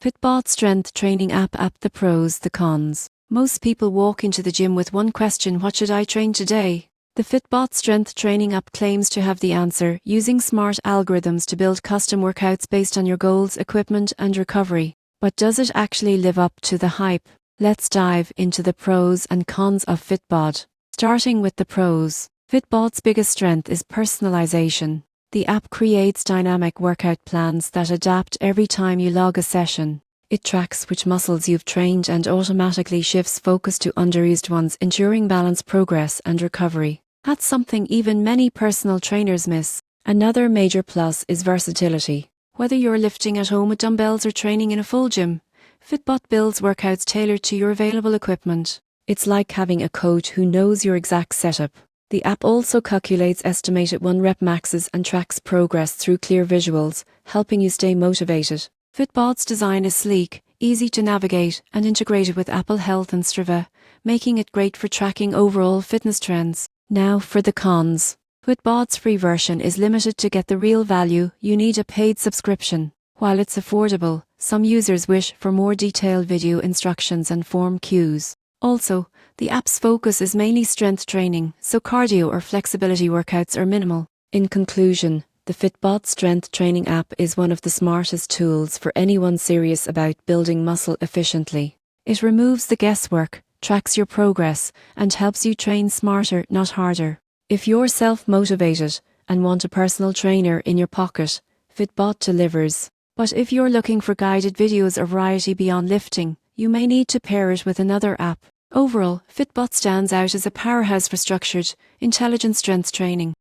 Fitbod strength training app. The pros, the cons. Most people walk into the gym with one question: what should I train today? The Fitbod strength training app claims to have the answer, using smart algorithms to build custom workouts based on your goals, equipment, and recovery. But does it actually live up to the hype? Let's dive into the pros and cons of Fitbod. Starting with the pros. Fitbod's biggest strength is personalization. The app creates dynamic workout plans that adapt every time you log a session. It tracks which muscles you've trained and automatically shifts focus to underused ones, ensuring balanced progress and recovery. That's something even many personal trainers miss. Another major plus is versatility. Whether you're lifting at home with dumbbells or training in a full gym, Fitbod builds workouts tailored to your available equipment. It's like having a coach who knows your exact setup. The app also calculates estimated 1-rep maxes and tracks progress through clear visuals, helping you stay motivated. Fitbod's design is sleek, easy to navigate, and integrated with Apple Health and Strava, making it great for tracking overall fitness trends. Now for the cons. Fitbod's free version is limited. To get the real value, you need a paid subscription. While it's affordable, some users wish for more detailed video instructions and form cues. Also, the app's focus is mainly strength training, so cardio or flexibility workouts are minimal. In conclusion, the Fitbod strength training app is one of the smartest tools for anyone serious about building muscle efficiently. It removes the guesswork, tracks your progress, and helps you train smarter, not harder. If you're self-motivated and want a personal trainer in your pocket, Fitbod delivers. But if you're looking for guided videos or variety beyond lifting, you may need to pair it with another app. Overall, Fitbod stands out as a powerhouse for structured, intelligent strength training.